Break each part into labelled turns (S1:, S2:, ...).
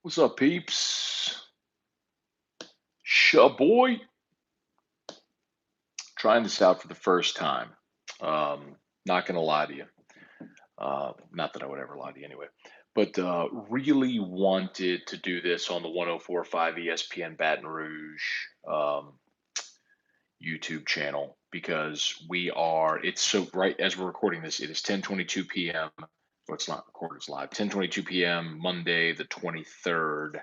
S1: What's up, peeps? Boy, trying this out for the first time. Not gonna lie to you. Not that I would ever lie to you anyway. But really wanted to do this on the 104.5 ESPN Baton Rouge YouTube channel because it's so right as we're recording this, it is 10:22 p.m. Well, it's not recorded, it's live. 10:22 p.m. Monday, the 23rd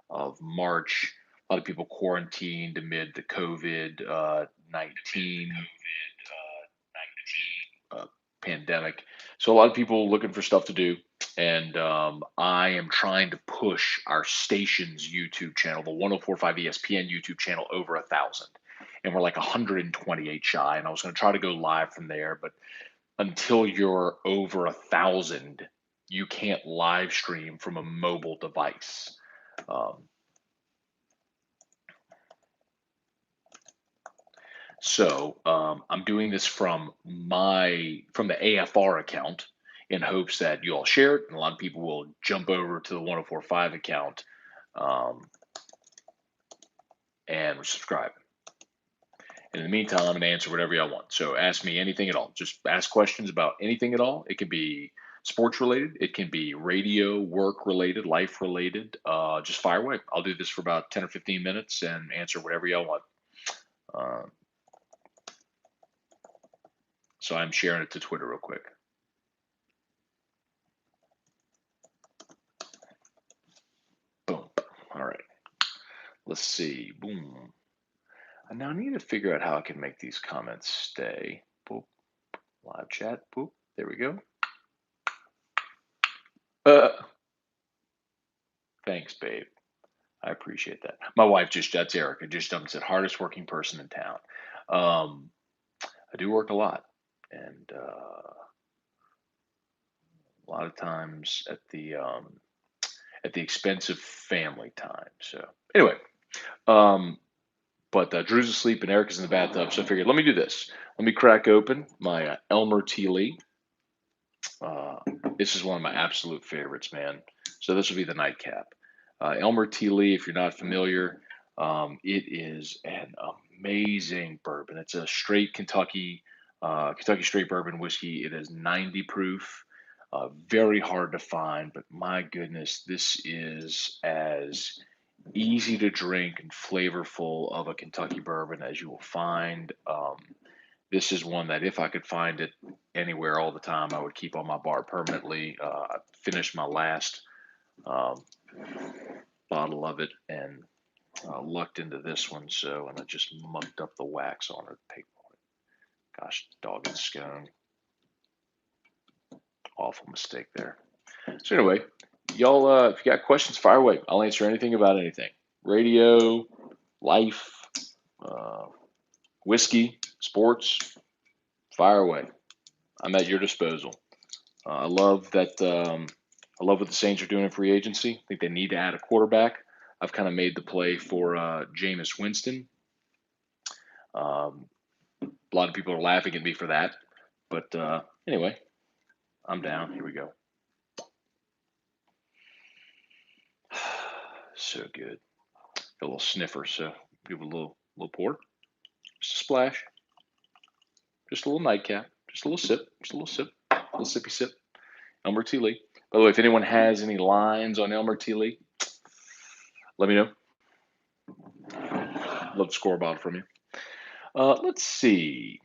S1: of March. A lot of people quarantined amid the COVID 19 uh, pandemic. So a lot of people looking for stuff to do, and I am trying to push our station's YouTube channel, the 104.5 ESPN YouTube channel, over 1,000, and we're like 128 shy. And I was going to try to go live from there, but until you're over 1,000, you can't live stream from a mobile device. Um, So I'm doing this from the AFR account in hopes that you all share it, and a lot of people will jump over to the 104.5 account um, and subscribe. In the meantime, I'm going to answer whatever y'all want. So ask me anything at all. Just ask questions about anything at all. It can be sports related. It can be radio, work related, life related. Just fire away. I'll do this for about 10 or 15 minutes and answer whatever y'all want. Uh, so I'm sharing it to Twitter real quick. Boom. All right. Let's see. Boom. And now I need to figure out how I can make these comments stay. Boop. Live chat. Boop. There we go. Uh, thanks, babe. I appreciate that. My wife that's Erica, just jumped and said, hardest working person in town. Um, I do work a lot. And a lot of times at the expense of family time. So anyway, um, but Drew's asleep and Erica's in the bathtub. So I figured, let me do this. Let me crack open my Elmer Tea Lee. Uh, this is one of my absolute favorites, man. So this will be the Nightcap. Elmer Tea Lee, if you're not familiar, it is an amazing bourbon. It's a straight Kentucky straight bourbon whiskey. It is 90 proof. Very hard to find, but my goodness, this is as easy to drink and flavorful of a Kentucky bourbon as you will find. This is one that if I could find it anywhere all the time, I would keep on my bar permanently. I finished my last um, bottle of it and lucked into this one. So, and I just mucked up the wax on it. Gosh, dog and Scone. Awful mistake there. So anyway, y'all, if you got questions, fire away. I'll answer anything about anything. Radio, life, uh, whiskey, sports, fire away. I'm at your disposal. I love that. I love what the Saints are doing in free agency. I think they need to add a quarterback. I've kind of made the play for Jameis Winston. A lot of people are laughing at me for that, but anyway, I'm down. Here we go. So good. Got a little sniffer, so give it a little pour. Just a splash. Just a little nightcap. Just a little sip. Just a little sip. A little sippy sip. Elmer T. Lee. By the way, if anyone has any lines on Elmer T. Lee, let me know. Love to score a bottle from you. Let's see.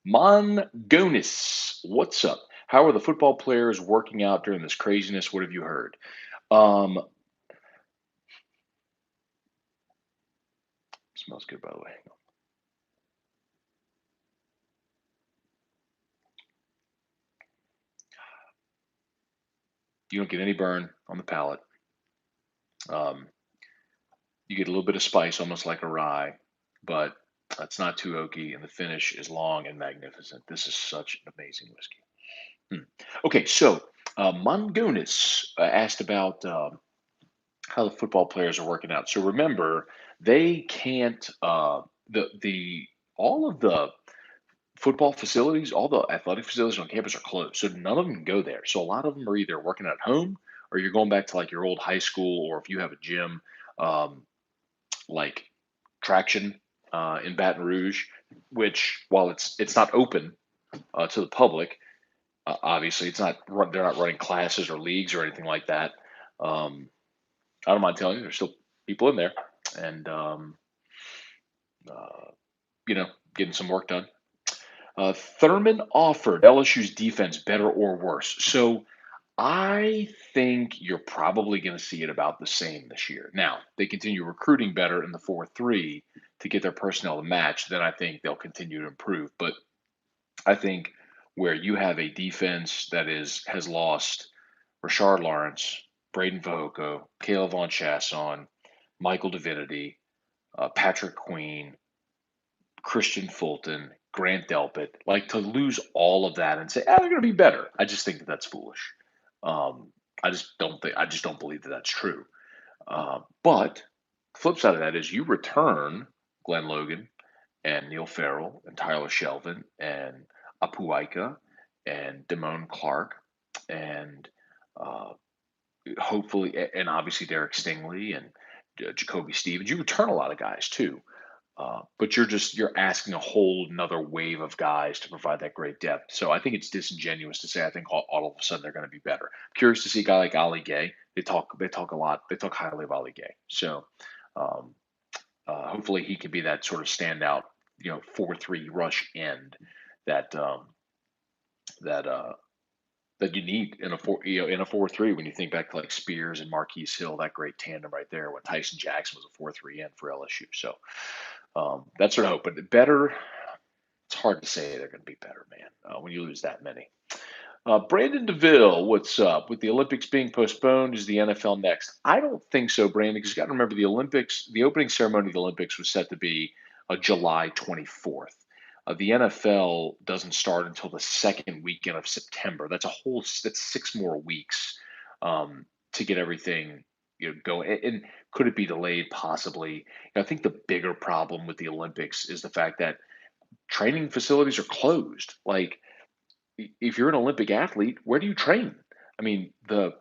S1: Mongonis, what's up? How are the football players working out during this craziness? What have you heard? Um, Smells good, by the way. You don't get any burn on the palate. Um, you get a little bit of spice, almost like a rye, but it's not too oaky, and the finish is long and magnificent. This is such an amazing whiskey. Okay, so Mongonis asked about how the football players are working out. So remember, they can't the all of the football facilities, all the athletic facilities on campus are closed, so none of them can go there. So a lot of them are either working at home or you're going back to like your old high school, or if you have a gym, um, like Traction in Baton Rouge, which while it's not open to the public, obviously it's not they're not running classes or leagues or anything like that. Um, I don't mind telling you, there's still people in there, and uh, you know, getting some work done. Thurman offered LSU's defense better or worse. So I think you're probably going to see it about the same this year. Now, they continue recruiting better in the 4-3 to get their personnel to match, then I think they'll continue to improve. But I think where you have a defense that is has lost Rashard Lawrence, Braden Vahoko, Caleb Von Chasson, Michael Divinity, Patrick Queen, Christian Fulton, Grant Delpit, like to lose all of that and say, they're going to be better. I just think that that's foolish. Um, I just don't believe that that's true. But the flip side of that is you return Glenn Logan and Neil Farrell and Tyler Shelvin and Apuaika and Damone Clark and uh, hopefully, and obviously Derek Stingley and Jacoby Stevens. You return a lot of guys too. But you're asking a whole another wave of guys to provide that great depth. So I think it's disingenuous to say I think all of a sudden they're going to be better. I'm curious to see a guy like Ali Gay. They talk a lot. They talk highly of Ali Gay. So um, hopefully he can be that sort of standout, 4-3 rush end that that that you need in a in a 4-3 when you think back to like Spears and Marquise Hill, that great tandem right there when Tyson Jackson was a 4-3 end for LSU. So that's what I hope. But better, it's hard to say they're going to be better, man, when you lose that many. Brandon DeVille, what's up? With the Olympics being postponed, is the NFL next? I don't think so, Brandon, because you got to remember the Olympics, the opening ceremony of the Olympics was set to be July 24th. The NFL doesn't start until the second weekend of September. That's 6 more weeks to get everything going. And could it be delayed? Possibly. I think the bigger problem with the Olympics is the fact that training facilities are closed. Like if you're an Olympic athlete, where do you train? I mean, the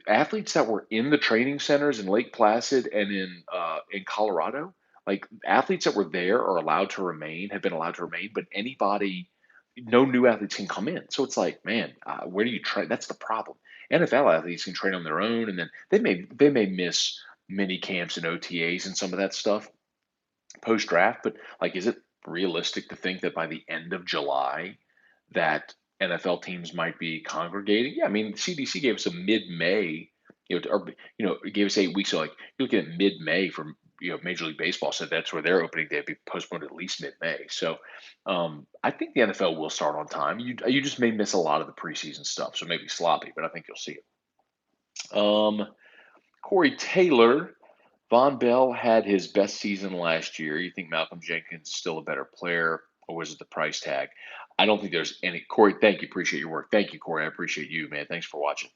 S1: athletes that were in the training centers in Lake Placid and in Colorado, like athletes that were there are allowed to remain, have been allowed to remain, but no new athletes can come in. So it's like, man, where do you train? That's the problem. NFL athletes can train on their own, and then they may miss mini camps and OTAs and some of that stuff post draft. But like, is it realistic to think that by the end of July that NFL teams might be congregating? Yeah, I mean, the CDC gave us a mid-May, it gave us 8 weeks. So like, you're looking at mid-May for Major League Baseball said that's where their opening day would be postponed at least mid-May. So I think the NFL will start on time. You just may miss a lot of the preseason stuff, so maybe sloppy, but I think you'll see it. Corey Taylor, Von Bell had his best season last year. You think Malcolm Jenkins is still a better player, or was it the price tag? I don't think there's any. Corey, thank you. Appreciate your work. Thank you, Corey. I appreciate you, man. Thanks for watching.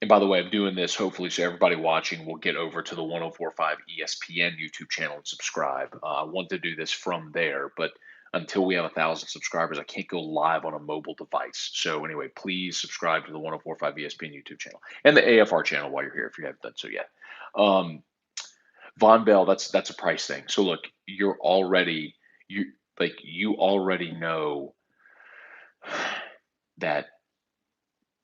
S1: And by the way, I'm doing this hopefully so everybody watching will get over to the 1045 ESPN YouTube channel and subscribe. I want to do this from there, but until we have 1,000 subscribers, I can't go live on a mobile device. So anyway, please subscribe to the 1045 ESPN YouTube channel and the AFR channel while you're here if you haven't done so yet. Von Bell, that's a price thing. So look, you already know that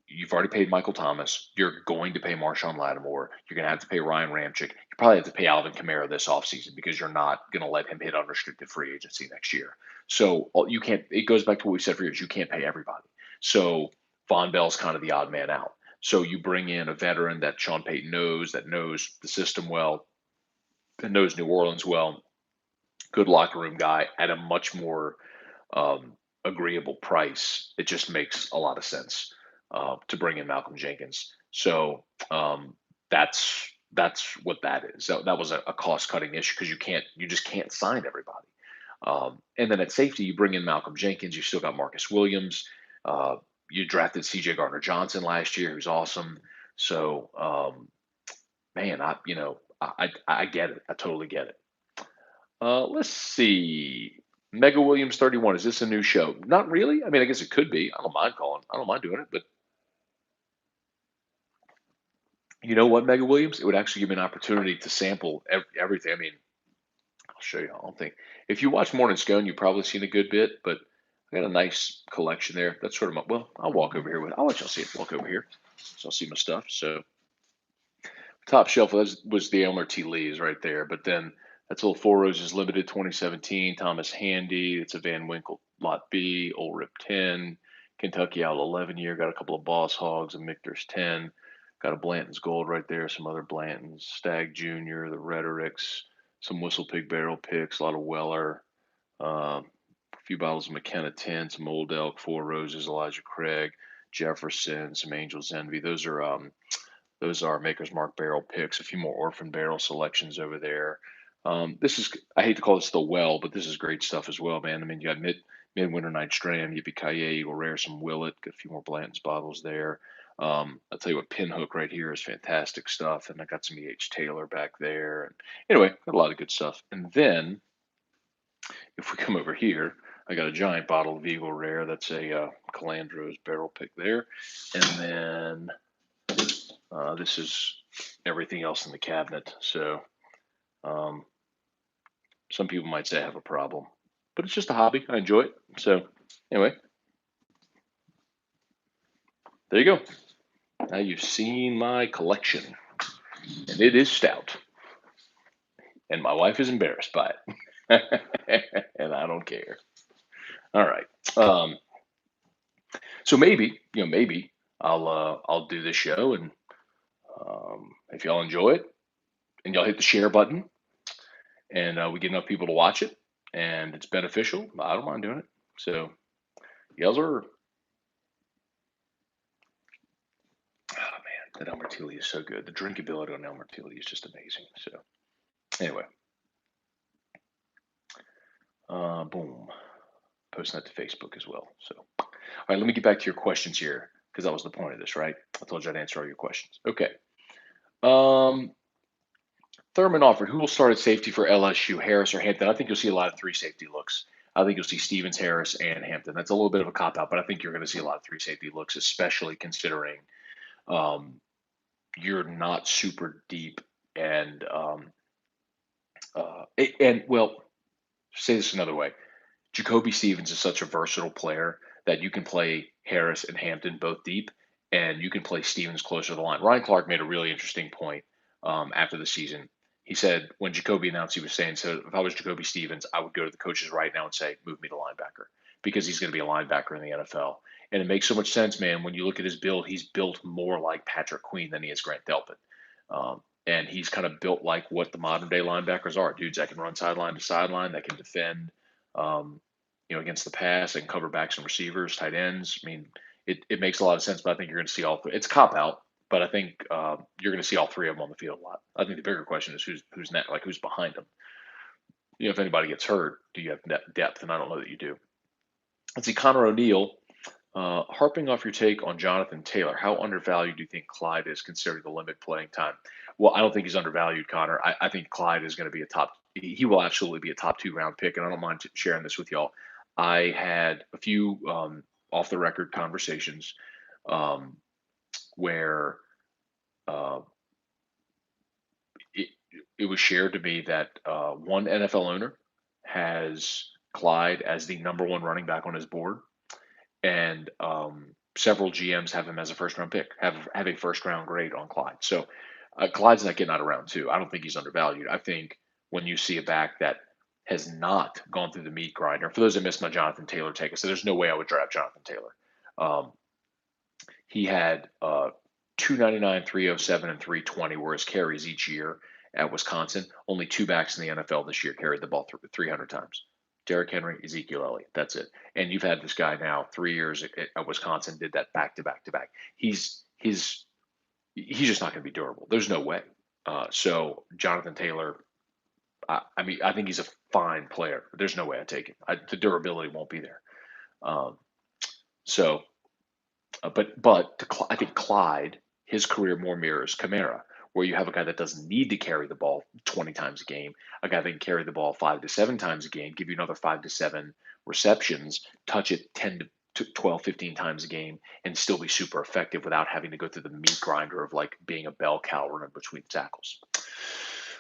S1: you've already paid Michael Thomas. You're going to pay Marshawn Lattimore. You're going to have to pay Ryan Ramchick. You probably have to pay Alvin Kamara this offseason because you're not going to let him hit unrestricted free agency next year. So you can't. It goes back to what we said for years. You can't pay everybody. So Von Bell's kind of the odd man out. So you bring in a veteran that Sean Payton knows, that knows the system well, that knows New Orleans well, good locker room guy at a much more um, agreeable price. It just makes a lot of sense to bring in Malcolm Jenkins. So that's what that is. That was a cost cutting issue because you just can't sign everybody. And then at safety, you bring in Malcolm Jenkins. You still got Marcus Williams. You drafted C.J. Gardner Johnson last year, who's awesome. So man, I get it. I totally get it. Let's see. Mega Williams 31. Is this a new show? Not really. I mean, I guess it could be. I don't mind calling. I don't mind doing it, but You know what, Mega Williams? It would actually give me an opportunity to sample everything. I mean, I'll show you. I don't think if you watch Morning Scone, you've probably seen a good bit, but I got a nice collection there. That's sort of my. Well, I'll walk over here with. I'll let y'all see it. Walk over here, so I'll see my stuff. So top shelf was the Elmer T. Lee's right there, but then that's a little Four Roses Limited 2017, Thomas Handy. It's a Van Winkle Lot B, Old Rip 10, Kentucky Owl 11 year. Got a couple of Boss Hogs, a Michter's 10. Got a Blanton's Gold right there, some other Blantons, Stag Junior, the Rhetorics, some Whistle Pig Barrel picks, a lot of Weller, a few bottles of McKenna 10, some Old Elk, Four Roses, Elijah Craig, Jefferson, some Angel's Envy. Those are Maker's Mark barrel picks, a few more orphan barrel selections over there. This is, I hate to call this the well, but this is great stuff as well, man. I mean, you got Midwinter Night's Dram, Yippee-Ki-Yay, Eagle Rare, some Willet, got a few more Blanton's bottles there. I'll tell you what, Pinhook right here is fantastic stuff. And I got some E.H. Taylor back there. And anyway, got a lot of good stuff. And then if we come over here, I got a giant bottle of Eagle Rare. That's a Calandro's barrel pick there. And then this is everything else in the cabinet. So um, some people might say I have a problem, but it's just a hobby. I enjoy it. So anyway, there you go. Now you've seen my collection, and it is stout, and my wife is embarrassed by it, and I don't care. All right. Um, so maybe I'll do this show, and if y'all enjoy it, and y'all hit the share button, and we get enough people to watch it, and it's beneficial, I don't mind doing it. So, y'all are. Oh man, that Elmer Tilly is so good. The drinkability on Elmer Tilly is just amazing. So, anyway, boom, posting that to Facebook as well. So, all right, let me get back to your questions here because that was the point of this, right? I told you I'd answer all your questions. Okay. Um, Thurman offered, who will start at safety for LSU, Harris or Hampton? I think you'll see a lot of three safety looks. I think you'll see Stevens, Harris, and Hampton. That's a little bit of a cop out, but I think you're going to see a lot of three safety looks, especially considering um, you're not super deep and well, say this another way. Jacoby Stevens is such a versatile player that you can play Harris and Hampton both deep, and you can play Stevens closer to the line. Ryan Clark made a really interesting point after the season. He said when Jacoby announced, he was saying, so if I was Jacoby Stevens, I would go to the coaches right now and say, move me to linebacker because he's going to be a linebacker in the NFL. And it makes so much sense, man. When you look at his build, he's built more like Patrick Queen than he is Grant Delpit. And he's kind of built like what the modern day linebackers are, dudes that can run sideline to sideline, that can defend, um, against the pass and cover backs and receivers, tight ends. I mean, it makes a lot of sense, but I think you're going to see all three. It's cop out, but I think you're going to see all three of them on the field a lot. I think the bigger question is who's net, like who's behind them. If anybody gets hurt, do you have depth? And I don't know that you do. Let's see, Connor O'Neill, harping off your take on Jonathan Taylor, how undervalued do you think Clyde is considering the limited playing time? Well, I don't think he's undervalued, Connor. I think Clyde is going to be a top. He will absolutely be a top 2 round pick, and I don't mind sharing this with y'all. I had a few off the record conversations um, where uh, it, it was shared to me that one NFL owner has Clyde as the number 1 running back on his board, and several GMs have him as a first round pick, have a first round grade on Clyde. So Clyde's not getting out of round 2. I don't think he's undervalued. I think when you see a back that has not gone through the meat grinder, for those that missed my Jonathan Taylor take, I said there's no way I would draft Jonathan Taylor. He had 299, 307, and 320 were his carries each year at Wisconsin. Only 2 backs in the NFL this year carried the ball 300 times. Derrick Henry, Ezekiel Elliott. That's it. And you've had this guy now 3 years at Wisconsin, did that back to back to back. He's just not going to be durable. There's no way. So Jonathan Taylor, I mean, I think he's a fine player. There's no way I take him. The durability won't be there. Um, so, I think Clyde, his career more mirrors Kamara, where you have a guy that doesn't need to carry the ball 20 times a game, a guy that can carry the ball 5 to 7 times a game, give you another 5 to 7 receptions, touch it 10 12, 15 times a game and still be super effective without having to go through the meat grinder of like being a bell cow running between tackles.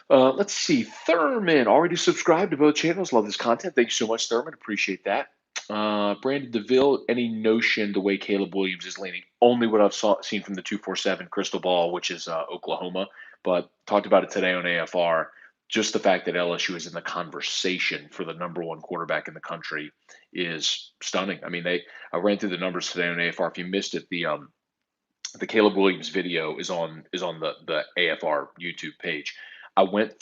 S1: Let's see. Thurman already subscribed to both channels. Love this content. Thank you so much, Thurman. Appreciate that. Brandon DeVille, any notion the way Caleb Williams is leaning? Only what I've seen from the 247 Crystal Ball, which is Oklahoma, but talked about it today on AFR. Just the fact that LSU is in the conversation for the number one quarterback in the country is stunning. I mean, I ran through the numbers today on AFR. If you missed it, the Caleb Williams video is on the AFR YouTube page. I went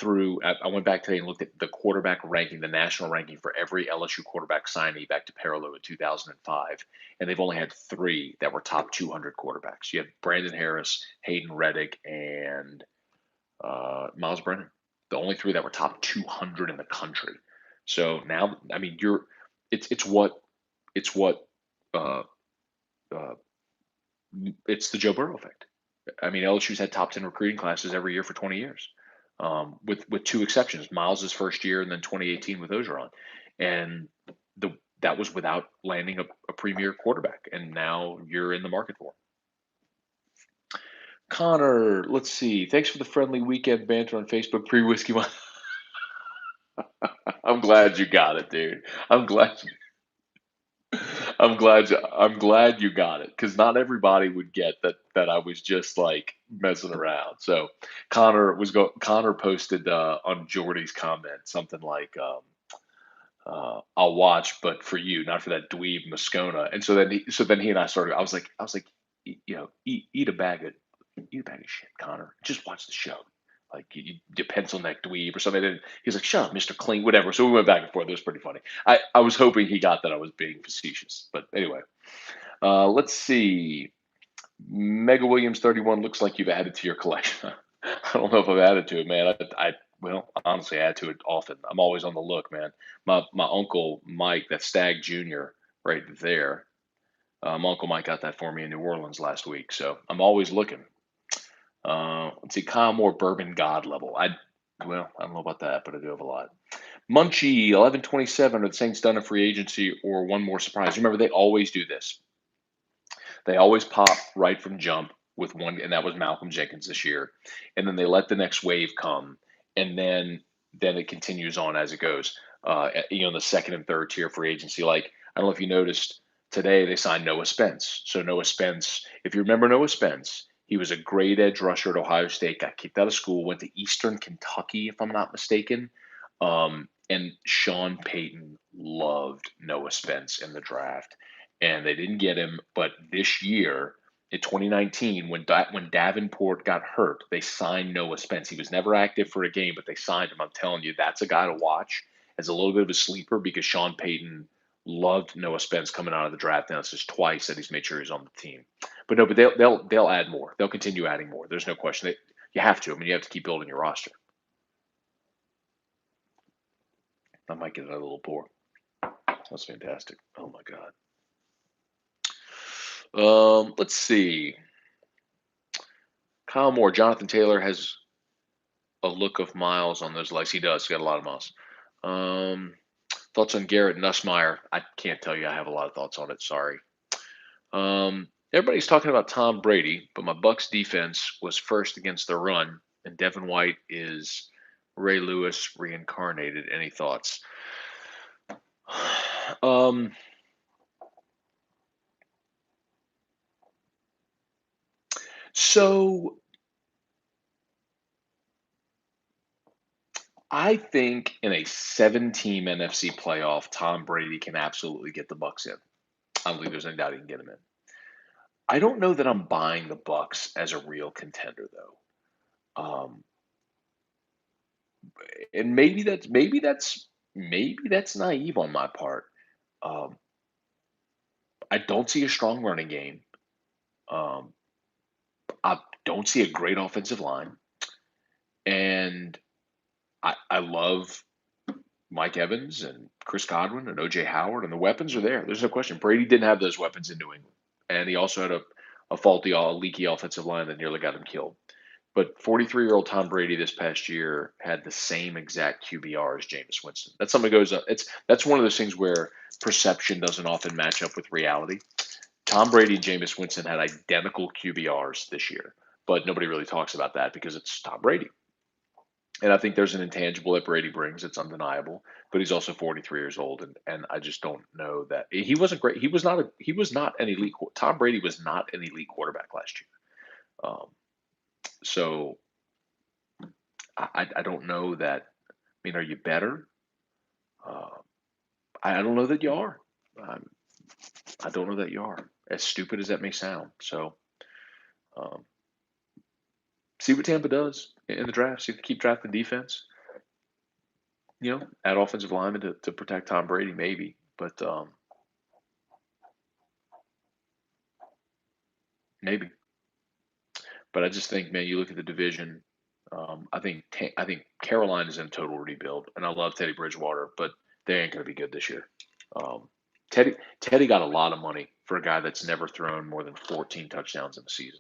S1: back today and looked at the quarterback ranking, the national ranking for every LSU quarterback signee back to Parallel in 2005, and they've only had three that were top 200 quarterbacks. You have Brandon Harris, Hayden Reddick, and Miles Brennan. The only three that were top 200 in the country. So now, I mean, it's what uh, uh, it's the Joe Burrow effect. I mean, LSU's had top 10 recruiting classes every year for 20 years, with two exceptions: Miles's first year, and then 2018 with Ogeron, and that was without landing a premier quarterback. And now you're in the market for him. Connor, let's see. Thanks for the friendly weekend banter on Facebook pre whiskey. I'm glad you got it, dude. I'm glad. I'm glad you got it because not everybody would get that I was just like messing around. So Connor posted on Jordy's comment something like I'll watch, but for you, not for that dweeb Moscona. And so then he and I started. I was like, eat a bag of shit, Connor. Just watch the show. Like you pencil neck dweeb or something. And he's like, shut up, Mr. Clean, whatever. So we went back and forth. It was pretty funny. I was hoping he got that I was being facetious. But anyway, let's see. Mega Williams 31 looks like you've added to your collection. I don't know if I've added to it, man. Well, honestly, I add to it often. I'm always on the look, man. My uncle Mike, that Stag Junior, right there. My uncle Mike got that for me in New Orleans last week, so I'm always looking. Let's see, Kyle Moore, Bourbon God level. I don't know about that, but I do have a lot. Munchie, 1127. Are the Saints done a free agency or one more surprise? Remember, they always do this. They always pop right from jump with one, and that was Malcolm Jenkins this year. And then they let the next wave come, and then it continues on as it goes. The second and third tier free agency. Like, I don't know if you noticed today they signed Noah Spence. So Noah Spence, if you remember Noah Spence, he was a great edge rusher at Ohio State, got kicked out of school, went to Eastern Kentucky, if I'm not mistaken. And Sean Payton loved Noah Spence in the draft, and they didn't get him. But this year, in 2019, when Davenport got hurt, they signed Noah Spence. He was never active for a game, but they signed him. I'm telling you, that's a guy to watch as a little bit of a sleeper because Sean Payton loved Noah Spence coming out of the draft. Now it's just twice that he's made sure he's on the team. But no, but they'll add more. They'll continue adding more. There's no question. You have to. I mean, you have to keep building your roster. I might get another little pour. That's fantastic. Oh my god. Let's see. Kyle Moore, Jonathan Taylor has a look of Miles on those legs. He does. He's got a lot of miles. Thoughts on Garrett Nussmeier? I can't tell you. I have a lot of thoughts on it. Sorry. Everybody's talking about Tom Brady, but my Bucks defense was first against the run, and Devin White is Ray Lewis reincarnated. Any thoughts? So I think in a 7-team NFC playoff, Tom Brady can absolutely get the Bucks in. I don't think there's any doubt he can get them in. I don't know that I'm buying the Bucks as a real contender though. And maybe that's naive on my part. Um, I don't see a strong running game. Um, I don't see a great offensive line, and I love Mike Evans and Chris Godwin and OJ Howard, and the weapons are there. There's no question. Brady didn't have those weapons in New England, and he also had a faulty, leaky offensive line that nearly got him killed. But 43-year-old Tom Brady this past year had the same exact QBR as Jameis Winston. That's something that goes up. That's one of those things where perception doesn't often match up with reality. Tom Brady and Jameis Winston had identical QBRs this year, but nobody really talks about that because it's Tom Brady. And I think there's an intangible that Brady brings. It's undeniable, but he's also 43 years old, and I just don't know that he wasn't great. He was not an elite. Tom Brady was not an elite quarterback last year. So I don't know that. I mean, are you better? Uh, I don't know that you are. Um, I don't know that you are. As stupid as that may sound. So um, see what Tampa does in the draft. See if they keep drafting defense. Add offensive linemen to protect Tom Brady, maybe. But maybe. But I just think, man, you look at the division. I think Carolina is in total rebuild, and I love Teddy Bridgewater, but they ain't going to be good this year. Um, Teddy got a lot of money for a guy that's never thrown more than 14 touchdowns in a season.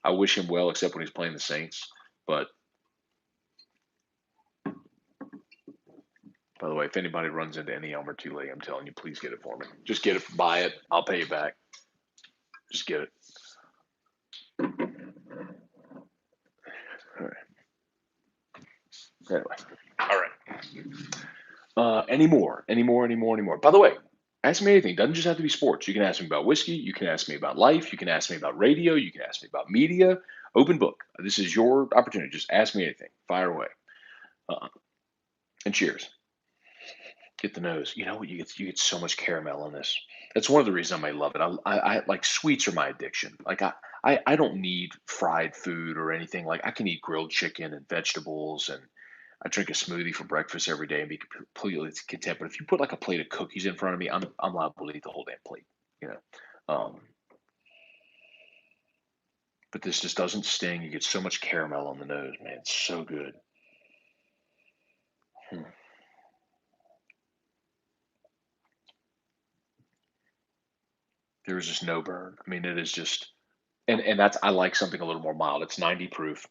S1: I wish him well, except when he's playing the Saints. But by the way, if anybody runs into any Elmer Tule, I'm telling you, please get it for me. Just get it, buy it. I'll pay you back. Just get it. All right. Anyway, all right. Any more? Any more? Any more? Any more? By the way, ask me anything. Doesn't just have to be sports. You can ask me about whiskey. You can ask me about life. You can ask me about radio. You can ask me about media. Open book. This is your opportunity. Just ask me anything. Fire away. Uh, and cheers. Get the nose. You know what? You get so much caramel in this. That's one of the reasons I might love it. I like sweets are my addiction. Like I don't need fried food or anything. Like I can eat grilled chicken and vegetables, and I drink a smoothie for breakfast every day and be completely content. But if you put like a plate of cookies in front of me, I'm liable to eat the whole damn plate. You know. Um, but this just doesn't sting. You get so much caramel on the nose, man. It's so good. Hmm. There is just no burn. I mean, it is just, and that's I like something a little more mild. It's 90 proof,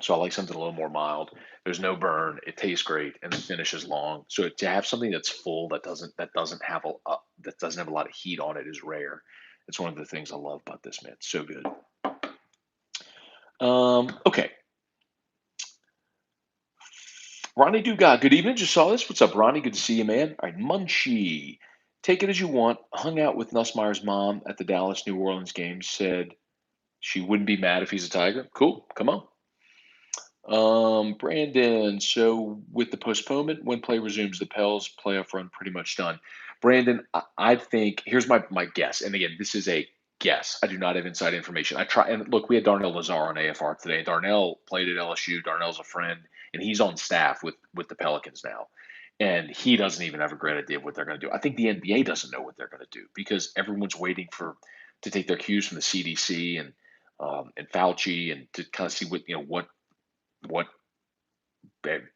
S1: so I like something a little more mild. There's no burn. It tastes great, and the finish is long. So to have something that's full that doesn't have that doesn't have a lot of heat on it is rare. It's one of the things I love about this, man. It's so good. Okay. Ronnie Dugas, good evening. Just saw this. What's up, Ronnie? Good to see you, man. All right, Munchie. Take it as you want. Hung out with Nussmeier's mom at the Dallas New Orleans game. Said she wouldn't be mad if he's a Tiger. Cool. Come on. Brandon. So with the postponement, when play resumes, the Pels playoff run pretty much done. Brandon, I think here's my guess. And again, this is a guess. I do not have inside information. I try and look. We had Darnell Lazar on AFR today. Darnell played at LSU. Darnell's a friend, and he's on staff with the Pelicans now. And he doesn't even have a great idea of what they're going to do. I think the NBA doesn't know what they're going to do because everyone's waiting for to take their cues from the CDC and Fauci and to kind of see what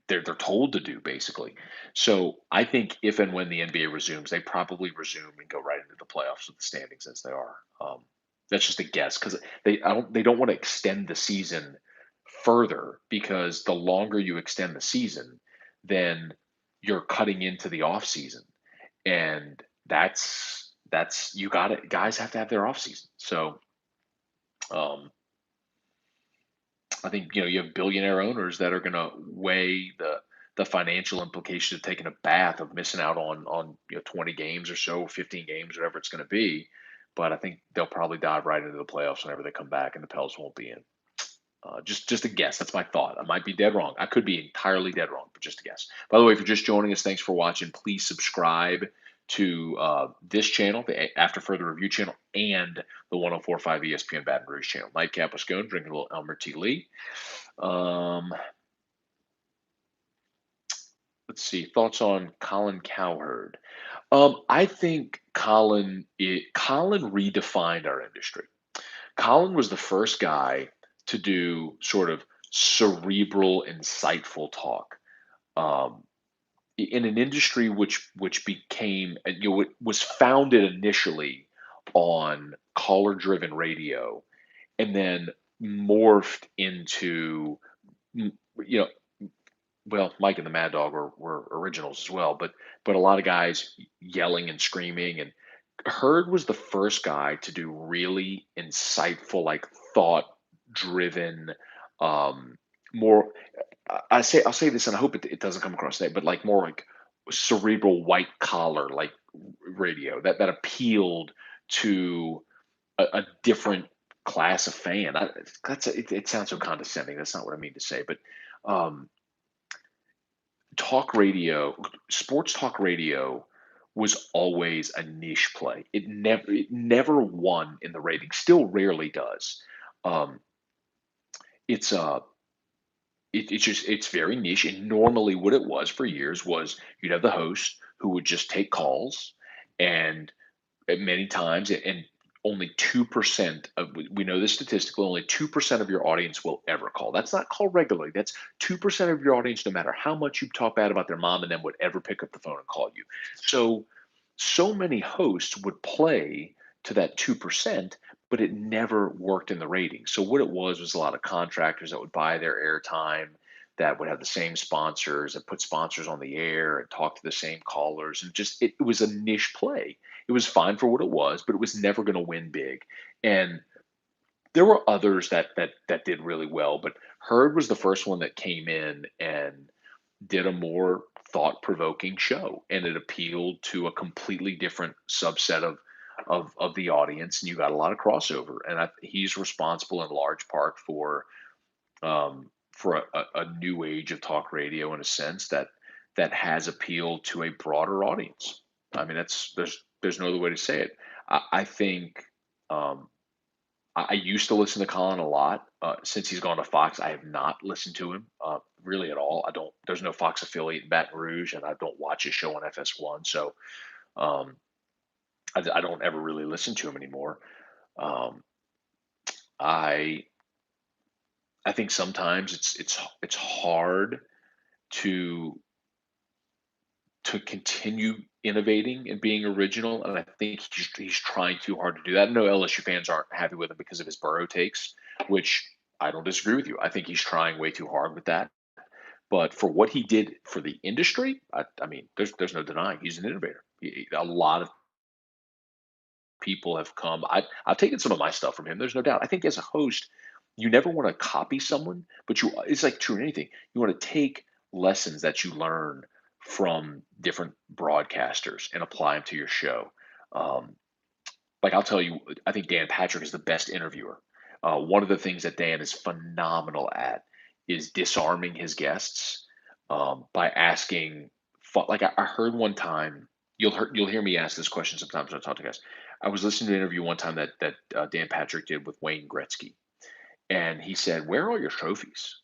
S1: they're told to do basically. So I think if and when the NBA resumes, they probably resume and go right into the playoffs with the standings as they are. That's just a guess because they don't want to extend the season further because the longer you extend the season, then you're cutting into the off season, and that's you got it. Guys have to have their off season. So um, I think you have billionaire owners that are going to weigh the financial implications of taking a bath of missing out on 20 games or so, 15 games, whatever it's going to be. But I think they'll probably dive right into the playoffs whenever they come back, and the Pels won't be in. Just a guess. That's my thought. I might be dead wrong. I could be entirely dead wrong, but just a guess. By the way, if you're just joining us, thanks for watching. Please subscribe to this channel, the After Further Review channel, and the 104.5 ESPN Baton Rouge channel. Nightcap with Scone, drinking a little Elmer T. Lee. Let's see. Thoughts on Colin Cowherd? I think Colin redefined our industry. Colin was the first guy to do sort of cerebral, insightful talk um, in an industry which became it was founded initially on caller driven radio and then morphed into, m- you know, well, Mike and the Mad Dog were originals as well, but a lot of guys yelling and screaming. And Hurd was the first guy to do really insightful, like thought driven, um, more. I'll say this, and I hope it doesn't come across that, but like more like cerebral, white collar, like radio that appealed to a different class of fan. It sounds so condescending. That's not what I mean to say, but um, talk radio, sports talk radio was always a niche play. It never won in the ratings. Still rarely does. Um, it's it's very niche. And normally, what it was for years was you'd have the host who would just take calls, and many times, and only 2% of, we know this statistically, only 2% of your audience will ever call. That's not called regularly. That's 2% of your audience, no matter how much you talk bad about their mom and them, would ever pick up the phone and call you. So many hosts would play to that 2%, but it never worked in the ratings. So what it was a lot of contractors that would buy their airtime, that would have the same sponsors, that put sponsors on the air and talk to the same callers, and just it was a niche play. It was fine for what it was, but it was never going to win big. And there were others that did really well, but Hurd was the first one that came in and did a more thought-provoking show, and it appealed to a completely different subset of the audience, and you got a lot of crossover. And he's responsible in large part for a new age of talk radio, in a sense that has appealed to a broader audience. I mean, that's there's no other way to say it. I think um, I used to listen to Colin a lot. Since he's gone to Fox, I have not listened to him really at all. I don't. There's no Fox affiliate in Baton Rouge, and I don't watch his show on FS1, so um, I don't ever really listen to him anymore. Um, I I think sometimes it's hard to continue innovating and being original, and I think he's trying too hard to do that. I know LSU fans aren't happy with him because of his Burrow takes, which I don't disagree with you. I think he's trying way too hard with that. But for what he did for the industry, I mean, there's no denying he's an innovator. A lot of people have come. I've taken some of my stuff from him. There's no doubt. I think as a host, you never want to copy someone, but it's like true in anything. You want to take lessons that you learn from different broadcasters and apply them to your show. Um, like I'll tell you, I think Dan Patrick is the best interviewer. One of the things that Dan is phenomenal at is disarming his guests by asking. Like I heard one time, you'll hear me ask this question sometimes when I talk to guys. I was listening to an interview one time that Dan Patrick did with Wayne Gretzky, and he said, "Where are all your trophies?"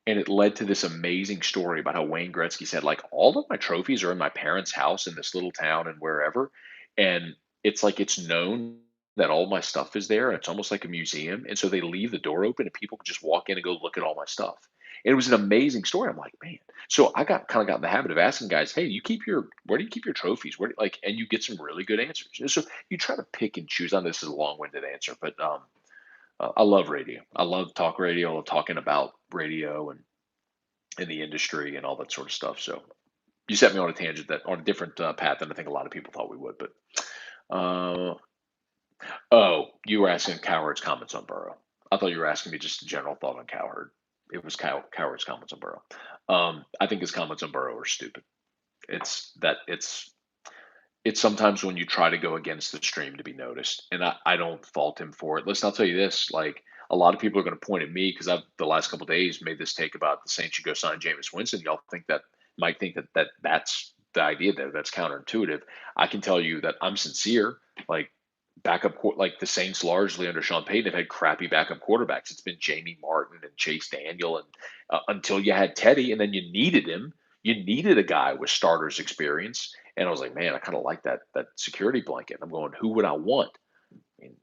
S1: And it led to this amazing story about how Wayne Gretzky said, like, all of my trophies are in my parents' house in this little town and wherever. And it's like it's known that all my stuff is there. And it's almost like a museum. And so they leave the door open and people can just walk in and go look at all my stuff. And it was an amazing story. I'm like, man. So I got in the habit of asking guys, hey, where do you keep your trophies? Where do, like, and you get some really good answers. And so you try to pick and choose. On this is a long-winded answer, but I love radio. I love talk radio. I love talking about radio and in the industry and all that sort of stuff. So you set me on a tangent, that on a different path than I think a lot of people thought we would. But uh, oh, you were asking Cowherd's comments on Burrow. I thought you were asking me just a general thought on Cowherd. It was Cowherd's comments on Burrow. I think his comments on Burrow are stupid. It's that it's sometimes when you try to go against the stream to be noticed, and I don't fault him for it. Listen, I'll tell you this: like a lot of people are going to point at me because I've the last couple of days made this take about the Saints should go sign Jameis Winston. Y'all think that might think that's the idea there. That's counterintuitive. I can tell you that I'm sincere. Like like the Saints largely under Sean Payton have had crappy backup quarterbacks. It's been Jamie Martin and Chase Daniel, and until you had Teddy, and then you needed him. You needed a guy with starters experience, and I was like, man, I kind of like that security blanket. I'm going, who would I want? I mean,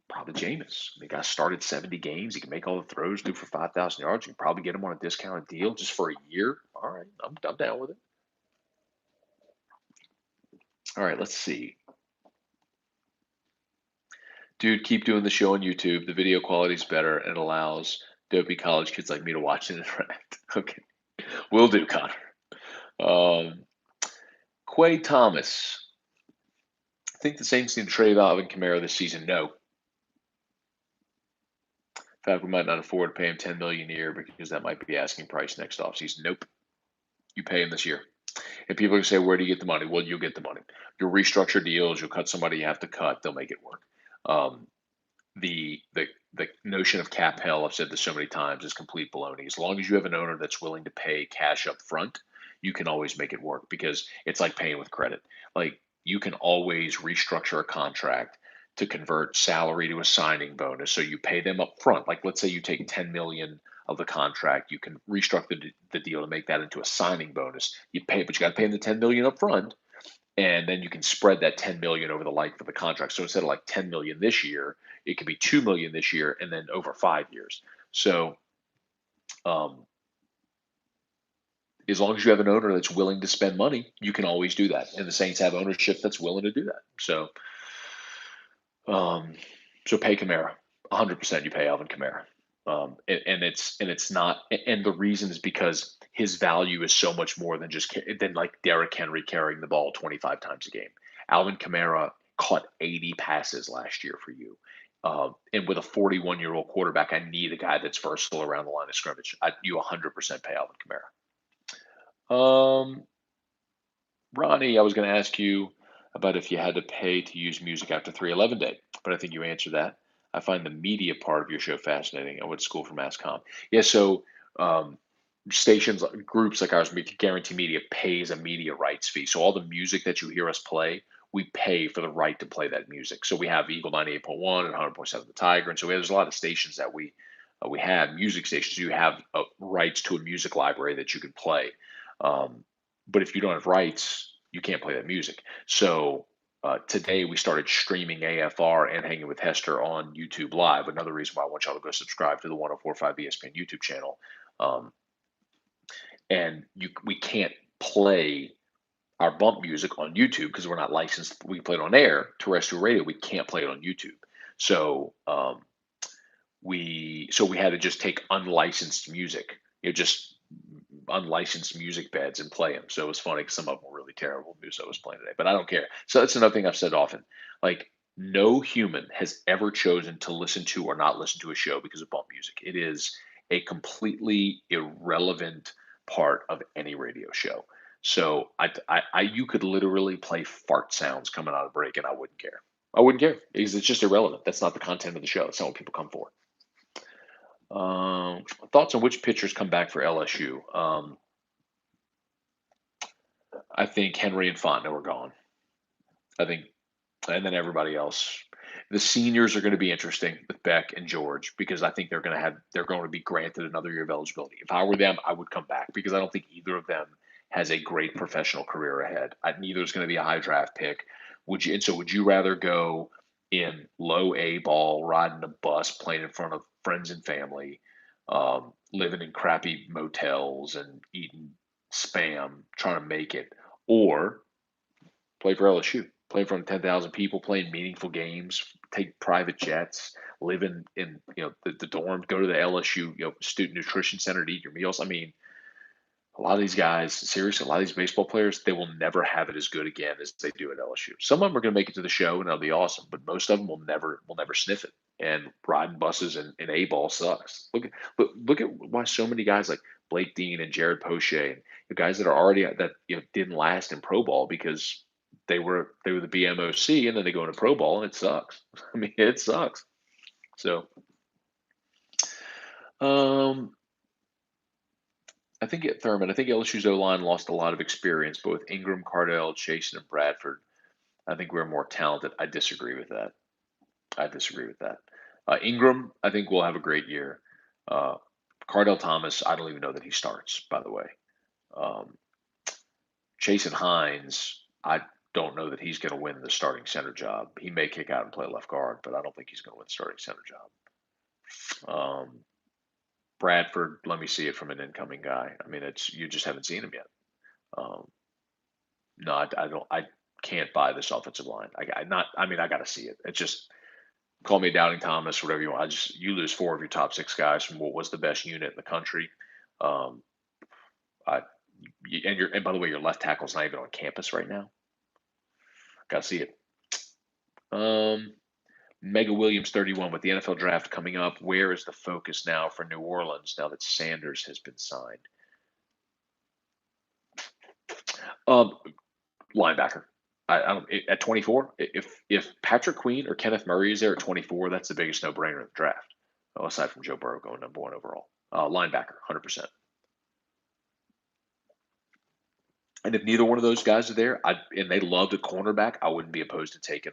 S1: probably Jameis. The guy started 70 games. He can make all the throws, do for 5,000 yards. You can probably get him on a discounted deal just for a year. All right, I'm down with it. All right, let's see. Dude, keep doing the show on YouTube. The video quality's better and allows dopey college kids like me to watch and interact. Okay. Will do, Connor. Um, Quay Thomas. Think the Saints need to trade Alvin Kamara this season? No. In fact, we might not afford to pay him $10 million a year because that might be asking price next offseason. Nope. You pay him this year. And people are going to say, where do you get the money? Well, you'll get the money. You'll restructure deals. You'll cut somebody you have to cut. They'll make it work. Um, the notion of cap hell, I've said this so many times, is complete baloney. As long as you have an owner that's willing to pay cash up front, you can always make it work because it's like paying with credit. Like you can always restructure a contract to convert salary to a signing bonus. So you pay them up front. Like let's say you take 10 million of the contract, you can restructure the deal to make that into a signing bonus. You pay, but you got to pay them the 10 million up front, and then you can spread that 10 million over the life of the contract. So instead of like 10 million this year, it could be 2 million this year and then over 5 years. So um, as long as you have an owner that's willing to spend money, you can always do that. And the Saints have ownership that's willing to do that. Um, so pay Kamara, 100%. You pay Alvin Kamara, and it's not. And the reason is because his value is so much more than just than like Derrick Henry carrying the ball 25 times a game. Alvin Kamara caught 80 passes last year for you. And with a 41-year-old quarterback, I need a guy that's versatile around the line of scrimmage. You 100% pay Alvin Kamara. Ronnie, I was going to ask you about if you had to pay to use music after 311 Day, but I think you answered that. I find the media part of your show fascinating. I went to school for mass comm. Yeah, so um, stations, groups like ours, Guarantee Media pays a media rights fee. So all the music that you hear us play, we pay for the right to play that music. So we have Eagle 98.1 and 100.7 The Tiger, and so there's a lot of stations that we have music stations. You have rights to a music library that you can play. Um, but if you don't have rights, you can't play that music. So today we started streaming AFR and Hanging with Hester on YouTube Live. Another reason why I want y'all to go subscribe to the 1045 ESPN YouTube channel. Um, and we can't play our bump music on YouTube because we're not licensed. We play it on air, terrestrial radio. We can't play it on YouTube. So we had to just take unlicensed music, just unlicensed music beds and play them. So it was funny because some of them were really terrible music I was playing today, but I don't care. So that's another thing I've said often. Like no human has ever chosen to listen to or not listen to a show because of bump music. It is a completely irrelevant part of any radio show. So you could literally play fart sounds coming out of break and I wouldn't care. I wouldn't care because it's just irrelevant. That's not the content of the show. That's not what people come for. Thoughts on which pitchers come back for LSU? I think Henry and Fontenot are gone. I think, and then everybody else. The seniors are going to be interesting with Beck and George because I think they're going to be granted another year of eligibility. If I were them, I would come back because I don't think either of them has a great professional career ahead. Neither is going to be a high draft pick. Would you rather go in low A ball, riding a bus, playing in front of friends and family, living in crappy motels and eating spam, trying to make it, or play for LSU, play in front of 10,000 people, playing meaningful games, take private jets, live in the dorm, go to the LSU student nutrition center to eat your meals. I mean, a lot of these guys, seriously, a lot of these baseball players, they will never have it as good again as they do at LSU. Some of them are going to make it to the show and that'll be awesome, but most of them will never sniff it. And riding buses and A ball sucks. Look at why so many guys like Blake Dean and Jared Poche and the guys that are already that didn't last in pro ball because they were the BMOC and then they go into pro ball and it sucks. I mean, it sucks. So um, I think at Thurman, I think LSU's O line lost a lot of experience, both Ingram, Cardell, Chasen, and Bradford. I think we're more talented. I disagree with that. I disagree with that. Ingram, I think will have a great year. Uh, Cardell Thomas, I don't even know that he starts. By the way, um, Chasen Hines, I don't know that he's going to win the starting center job. He may kick out and play left guard, but I don't think he's going to win the starting center job. Bradford, let me see it from an incoming guy. I mean, it's you just haven't seen him yet. Um, no, I don't. I can't buy this offensive line. I not. I mean, I got to see it. It's just Call me a doubting Thomas, whatever you want. You lose four of your top six guys from what was the best unit in the country. Um, I, and by the way, your left tackle's not even on campus right now. Got to see it. Um, Mega Williams 31 with the NFL draft coming up. Where is the focus now for New Orleans now that Sanders has been signed? Um, Linebacker. I don't at 24. If Patrick Queen or Kenneth Murray is there at 24, that's the biggest no brainer in the draft. Oh, aside from Joe Burrow going number one overall, linebacker, 100%. And if neither one of those guys are there, and they loved a cornerback, I wouldn't be opposed to taking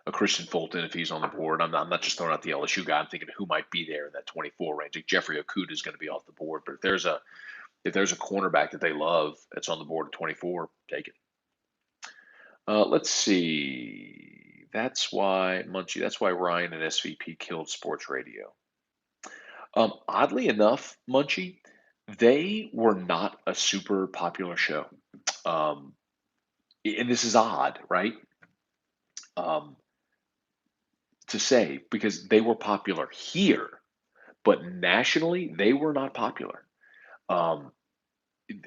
S1: a Christian Fulton if he's on the board. I'm not just throwing out the LSU guy. I'm thinking who might be there in that 24 range. Like Jeffrey Okuda is going to be off the board, but if there's a cornerback that they love that's on the board at 24, take it. Let's see. That's why Munchie. That's why Ryan and SVP killed sports radio. Oddly enough, Munchie, they were not a super popular show. Um, and this is odd, right? Um, to say because they were popular here, but nationally they were not popular. Um,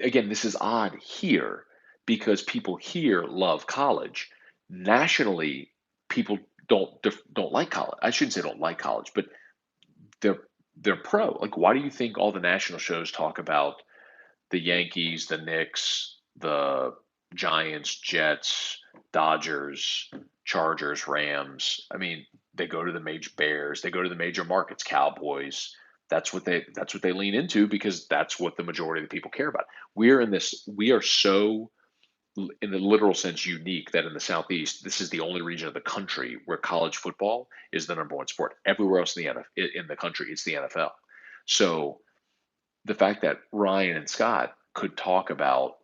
S1: Again, this is odd here because people here love college. Nationally, people don't like college. I shouldn't say don't like college, but they're they're pro. Like, why do you think all the national shows talk about the Yankees, the Knicks, the Giants, Jets, Dodgers, Chargers, Rams? I mean, they go to the major Bears, they go to the major markets, Cowboys. That's what they lean into because that's what the majority of the people care about. We are so in the literal sense unique that in the southeast this is the only region of the country where college football is the number one sport. Everywhere else in the in the country it's the NFL. So the fact that Ryan and Scott could talk about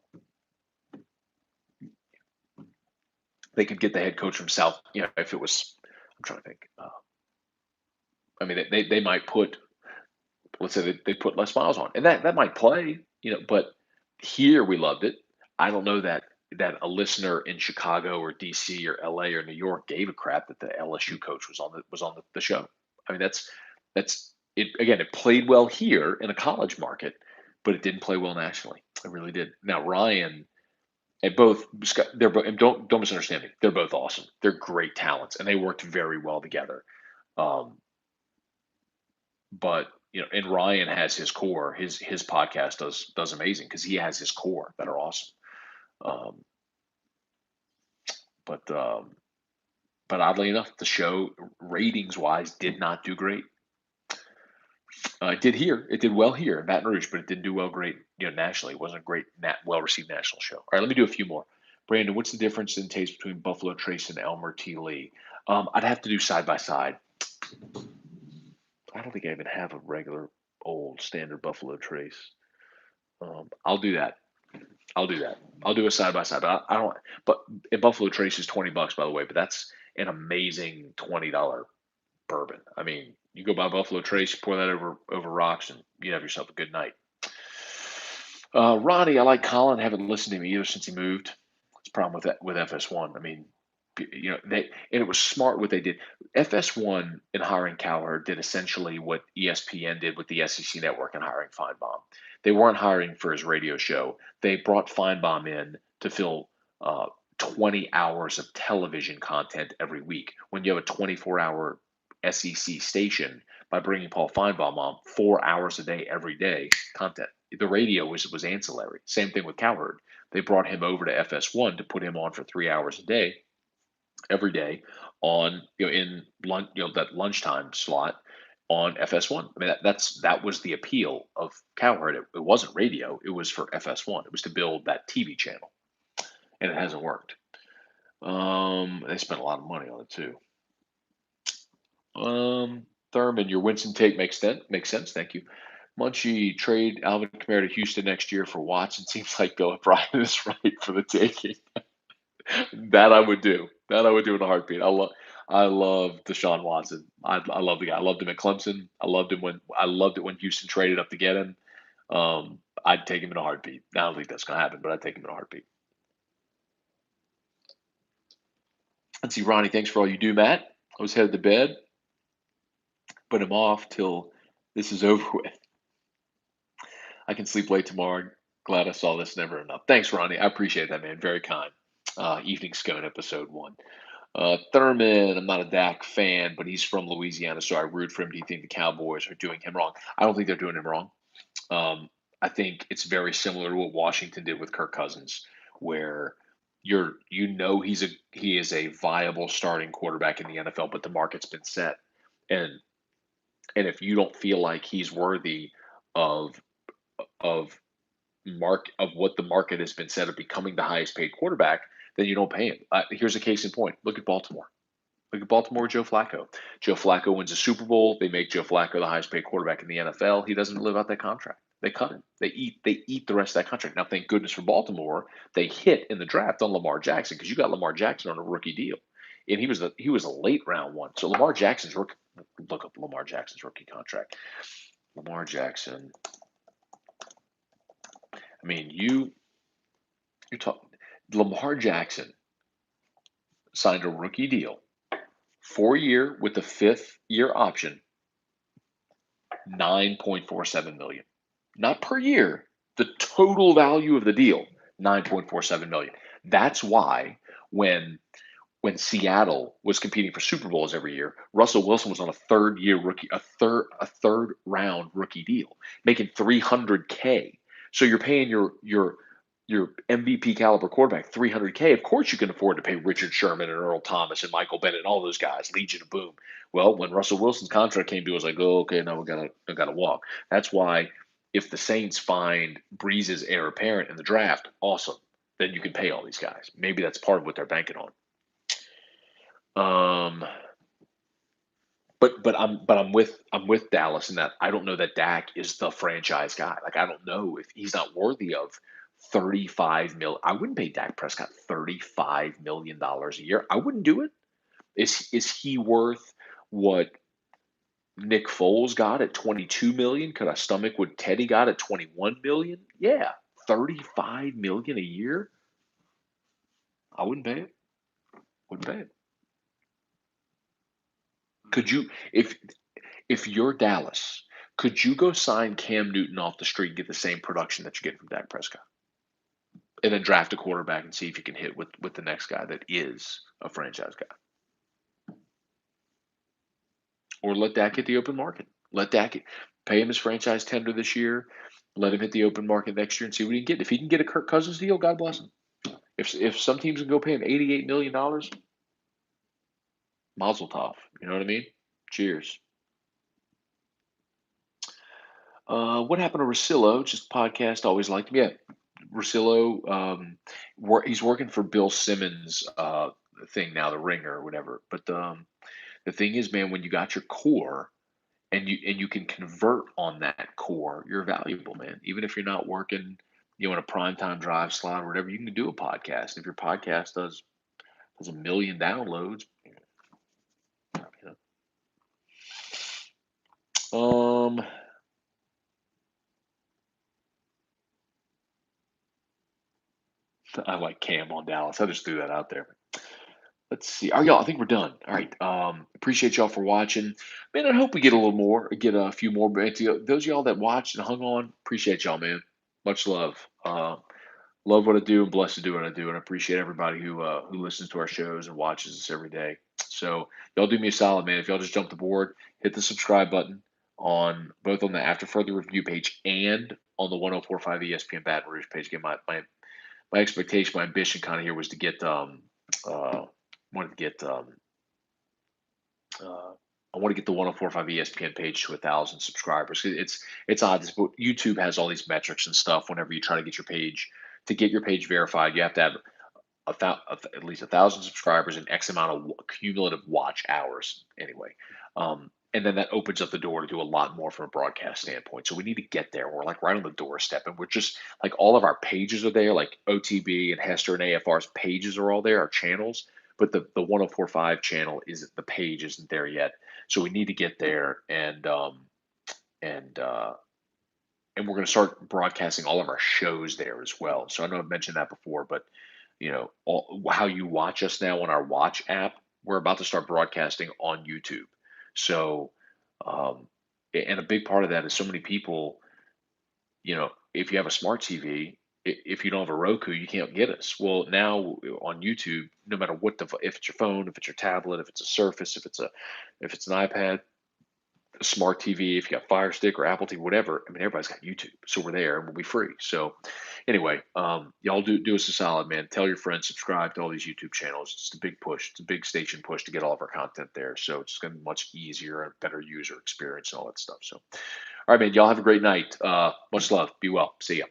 S1: they could get the head coach from South, if it was, I'm trying to think. I mean, they might put, let's say they put Les Miles on, and that might play, but here we loved it. I don't know that a listener in Chicago or DC or LA or New York gave a crap that the LSU coach was on the show. I mean, that's it. Again, it played well here in a college market, but it didn't play well nationally. It really did. Now Ryan and both they're both, and don't misunderstand me. They're both awesome. They're great talents, and they worked very well together. Um, but and Ryan has his core. His podcast does amazing because he has his core that are awesome. Um, but but oddly enough, the show ratings wise did not do great. It did here. It did well here in Baton Rouge, but it didn't do well great, nationally. It wasn't a great, well received national show. All right, let me do a few more. Brandon, what's the difference in taste between Buffalo Trace and Elmer T. Lee? I'd have to do side by side. I don't think I even have a regular old standard Buffalo Trace. I'll do that. I'll do that. I'll do a side by side. But I don't. But a Buffalo Trace is $20, by the way. But that's an amazing $20 bourbon. I mean, you go buy Buffalo Trace, pour that over rocks, and you have yourself a good night. Ronnie, I like Colin. Haven't listened to him either since he moved. It's a problem with that with FS1. I mean, and it was smart what they did. FS1 in hiring Cowherd did essentially what ESPN did with the SEC Network in hiring Feinbaum. They weren't hiring for his radio show. They brought Feinbaum in to fill 20 hours of television content every week. When you have a 24-hour SEC station, by bringing Paul Feinbaum on 4 hours a day, every day, content. The radio was ancillary. Same thing with Cowherd. They brought him over to FS1 to put him on for 3 hours a day, every day, on in lunch, that lunchtime slot on FS1. I mean, that was the appeal of Cowherd. It wasn't radio. It was for FS1. It was to build that TV channel, and it hasn't worked. They spent a lot of money on it too. Thurman, your Winston take makes sense. Makes sense. Thank you. Munchie, trade Alvin Kamara to Houston next year for Watson. Seems like Bill O'Brien is right for the taking. That I would do. That I would do in a heartbeat. I love Deshaun Watson. I love the guy. I loved him at Clemson. I loved it when Houston traded up to get him. I'd take him in a heartbeat. I don't think that's gonna happen, but I'd take him in a heartbeat. Let's see, Ronnie. Thanks for all you do, Matt. was headed to bed, but I'm off till this is over with. I can sleep late tomorrow. Glad I saw this. Never enough. Thanks, Ronnie. I appreciate that, man. Very kind. Evening Scone episode one. Thurman, I'm not a Dak fan, but he's from Louisiana, so I root for him. Do you think the Cowboys are doing him wrong? I don't think they're doing him wrong. Um, I think it's very similar to what Washington did with Kirk Cousins, where he is a viable starting quarterback in the NFL, but the market's been set, and if you don't feel like he's worthy of of what the market has been set of becoming the highest paid quarterback, then you don't pay him. Here's a case in point. Look at Baltimore. Look at Baltimore, Joe Flacco. Joe Flacco wins a Super Bowl. They make Joe Flacco the highest paid quarterback in the NFL. He doesn't live out that contract. They cut him. They eat the rest of that contract. Now, thank goodness for Baltimore, they hit in the draft on Lamar Jackson because you got Lamar Jackson on a rookie deal, and he was a late round one. So Lamar Jackson's rookie. Look up Lamar Jackson's rookie contract. Lamar Jackson. I mean, you're talking. Lamar Jackson signed a rookie deal, 4 year with a fifth year option, 9.47 million. Not per year, the total value of the deal, 9.47 million. That's why when Seattle was competing for Super Bowls every year, Russell Wilson was on a third round rookie deal, making 300K. So you're paying your MVP caliber quarterback 300K. Of course, you can afford to pay Richard Sherman and Earl Thomas and Michael Bennett and all those guys, Legion of Boom. Well, when Russell Wilson's contract came due, I was like, oh, okay, now we gotta walk. That's why if the Saints find Breeze's heir apparent in the draft, awesome. Then you can pay all these guys. Maybe that's part of what they're banking on. Um, but I'm with Dallas in that I don't know that Dak is the franchise guy. Like I don't know if he's not worthy of 35 mil. I wouldn't pay Dak Prescott $35 million a year. I wouldn't do it. Is he worth what Nick Foles got at 22 million? Could I stomach what Teddy got at 21 million? Yeah, 35 million a year. I wouldn't pay it. Wouldn't pay it. Could you if you're Dallas, could you go sign Cam Newton off the street and get the same production that you get from Dak Prescott? And then draft a quarterback and see if you can hit with the next guy that is a franchise guy. Or let Dak hit the open market. Let Dak pay him his franchise tender this year. Let him hit the open market next year and see what he can get. If he can get a Kirk Cousins deal, God bless him. If some teams can go pay him $88 million, mazel tov. You know what I mean? Cheers. What happened to Rosillo? Just podcast. Always liked him. Yeah, Rosillo. He's working for Bill Simmons' thing now, the Ringer or whatever. But the thing is, man, when you got your core and you can convert on that core, you're valuable, man. Even if you're not working, in a primetime drive slot or whatever, you can do a podcast. If your podcast does a million downloads, you know. I like Cam on Dallas. I just threw that out there. Let's see. All right, y'all. I think we're done. All right. Appreciate y'all for watching. Man, I hope we get a little more, get a few more. But those of y'all that watched and hung on, appreciate y'all, man. Much love. Love what I do and blessed to do what I do, and I appreciate everybody who listens to our shows and watches us every day. So y'all do me a solid, man. If y'all just jump the board, hit the subscribe button on both on the After Further Review page and on the 1045 ESPN Baton Rouge page. Again, my expectation, my ambition kind of here was to get wanted to get I want to get the 1045 ESPN page to 1,000 subscribers. It's odd. YouTube has all these metrics and stuff. Whenever you try to get your page verified, you have to have at least 1,000 subscribers and X amount of cumulative watch hours. Anyway, and then that opens up the door to do a lot more from a broadcast standpoint. So we need to get there. We're like right on the doorstep, and we're just like all of our pages are there, like OTB and Hester and AFR's pages are all there, our channels. But the 1045 channel isn't the page isn't there yet. So we need to get there, and we're going to start broadcasting all of our shows there as well. So I know I've mentioned that before, but how you watch us now on our Watch app we're about to start broadcasting on YouTube. So, um, and a big part of that is so many people, if you have a smart TV, if you don't have a Roku, you can't get us. Well, now on YouTube, no matter what if it's your phone, if it's your tablet, if it's a Surface, if it's an iPad, a smart TV, if you got Fire Stick or Apple TV, whatever, I mean, everybody's got YouTube, so we're there and we'll be free. So, anyway, y'all do us a solid, man. Tell your friends, subscribe to all these YouTube channels. It's a big push. It's a big station push to get all of our content there. So it's going to be much easier and better user experience and all that stuff. So, all right, man. Y'all have a great night. Much love. Be well. See ya.